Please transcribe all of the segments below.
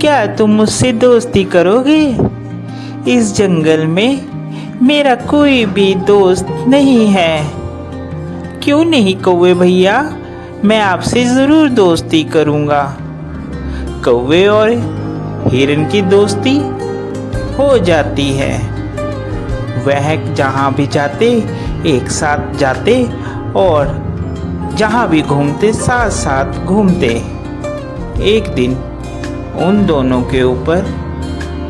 क्या तुम मुझसे दोस्ती करोगे? इस जंगल में मेरा कोई भी दोस्त नहीं है। क्यों नहीं कौवे भैया, मैं आपसे ज़रूर दोस्ती करूँगा। कौवे और हिरन की दोस्ती हो जाती है। वह जहाँ भी जाते एक साथ जाते और जहाँ भी घूमते साथ साथ घूमते। एक दिन उन दोनों के ऊपर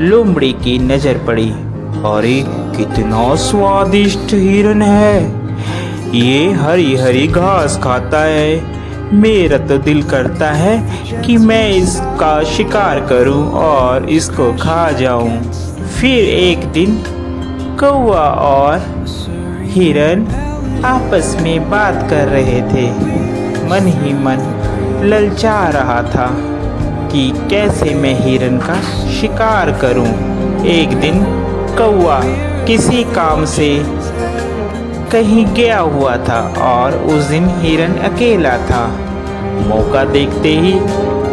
लोमड़ी की नज़र पड़ी। अरे कितना स्वादिष्ट हिरन है, ये हरी हरी घास खाता है। मेरा तो दिल करता है कि मैं इसका शिकार करूं और इसको खा जाऊं। फिर एक दिन कौवा और हिरन आपस में बात कर रहे थे। मन ही मन ललचा रहा था कि कैसे मैं हिरन का शिकार करूं। एक दिन कौवा किसी काम से कहीं गया हुआ था और उस दिन हिरन अकेला था। मौका देखते ही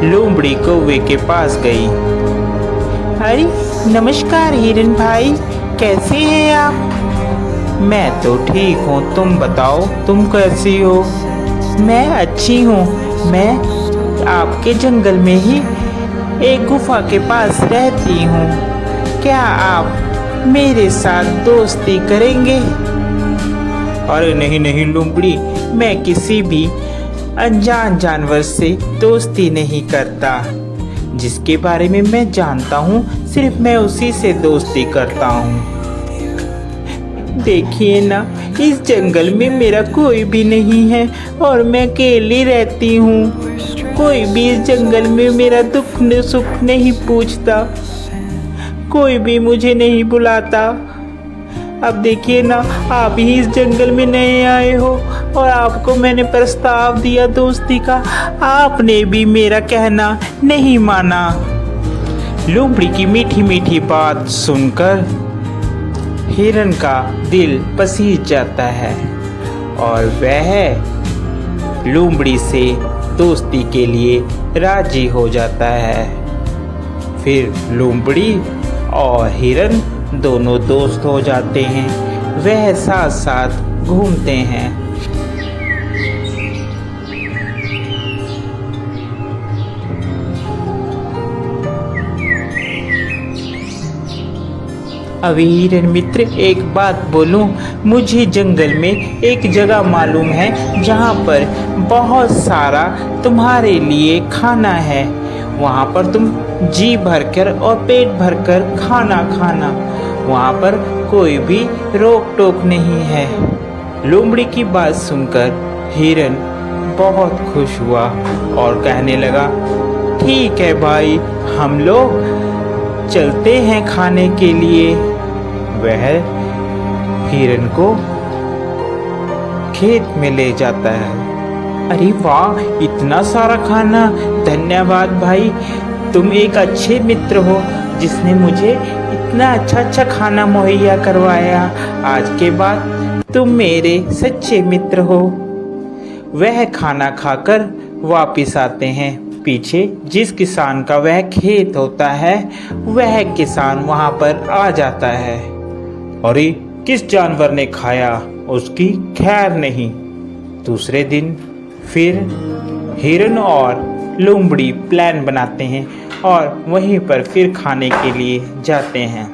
लोमड़ी कौवे के पास गई। अरे नमस्कार हिरन भाई, कैसे हैं आप? मैं तो ठीक हूँ, तुम बताओ तुम कैसी हो? मैं अच्छी हूँ। मैं आपके जंगल में ही एक गुफा के पास रहती हूँ। क्या आप मेरे साथ दोस्ती करेंगे? अरे नहीं नहीं लोमड़ी, मैं किसी भी अनजान जानवर से दोस्ती नहीं करता। जिसके बारे में मैं जानता हूँ सिर्फ मैं उसी से दोस्ती करता हूँ। देखिए ना, इस जंगल में मेरा कोई भी नहीं है और मैं अकेली रहती हूँ। कोई भी इस जंगल में मेरा दुख सुख नहीं पूछता, कोई भी मुझे नहीं बुलाता। अब देखिए ना, आप ही इस जंगल में नए आए हो और आपको मैंने प्रस्ताव दिया दोस्ती का, आपने भी मेरा कहना नहीं माना। लोमड़ी की मीठी मीठी बात सुनकर हिरन का दिल पसीज जाता है और वह लोमड़ी से दोस्ती के लिए राजी हो जाता है। फिर लोमड़ी और हिरन दोनों दोस्त हो जाते हैं। वह साथ साथ घूमते हैं। अभी हिरन मित्र, एक बात बोलूं, मुझे जंगल में एक जगह मालूम है जहां पर बहुत सारा तुम्हारे लिए खाना है। वहां पर तुम जी भरकर और पेट भरकर खाना खाना, वहां पर कोई भी रोक टोक नहीं है। लोमड़ी की बात सुनकर हिरन बहुत खुश हुआ और कहने लगा, ठीक है भाई, हम लोग चलते हैं खाने के लिए। वह हिरन को खेत में ले जाता है। अरे वाह, इतना सारा खाना, धन्यवाद भाई, तुम एक अच्छे मित्र हो जिसने मुझे इतना अच्छा खाना मुहैया करवाया। आज के बाद तुम मेरे सच्चे मित्र हो। वह खाना खाकर वापिस आते हैं। पीछे जिस किसान का वह खेत होता है, वह किसान वहां पर आ जाता है। अरे किस जानवर ने खाया, उसकी खैर नहीं। दूसरे दिन फिर हिरन और लोमड़ी प्लान बनाते हैं और वहीं पर फिर खाने के लिए जाते हैं।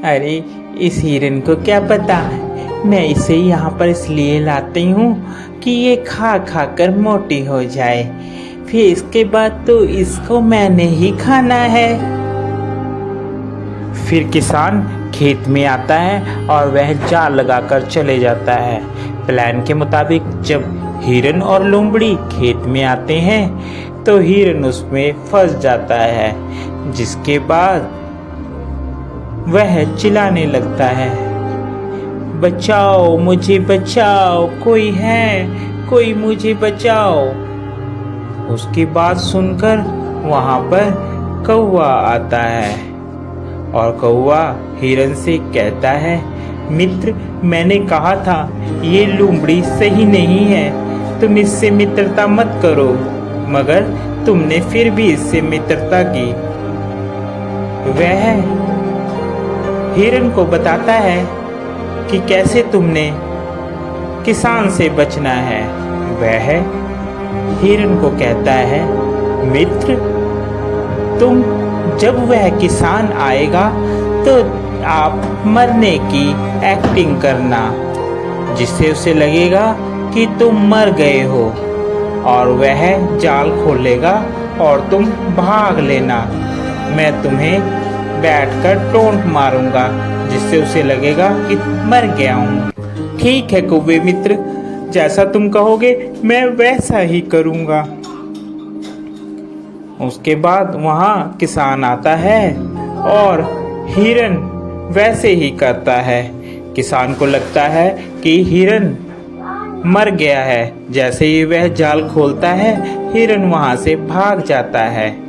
अरे इस हिरन को क्या पता, मैं इसे यहाँ पर इसलिए लाती हूँ कि ये खा खा कर मोटी हो जाए, फिर इसके बाद तो इसको मैंने ही खाना है। फिर किसान खेत में आता है और वह जाल लगाकर चले जाता है। प्लान के मुताबिक जब हिरन और लोमड़ी खेत में आते हैं तो हिरन उसमें फंस जाता है, जिसके बाद वह चिल्लाने लगता है, बचाओ मुझे बचाओ, कोई है, कोई मुझे बचाओ। उसकी बात सुनकर वहां पर कौवा आता है और कौवा हिरन से कहता है, मित्र, मैंने कहा था ये लोमड़ी सही नहीं है, तुम इससे मित्रता मत करो, मगर तुमने फिर भी इससे मित्रता की। वह हिरन को बताता है कि कैसे तुमने किसान से बचना है। वह हिरन को कहता है, मित्र, तुम जब वह किसान आएगा तो आप मरने की एक्टिंग करना, जिससे उसे लगेगा कि तुम मर गए हो, और वह जाल खोलेगा और तुम भाग लेना। मैं तुम्हें बैठकर टोंट मारूंगा, जिससे उसे लगेगा कि मर गया हूँ। ठीक है कौवे मित्र, जैसा तुम कहोगे मैं वैसा ही करूँगा। उसके बाद वहाँ किसान आता है और हिरन वैसे ही करता है। किसान को लगता है कि हिरन मर गया है। जैसे ही वह जाल खोलता है, हिरन वहाँ से भाग जाता है।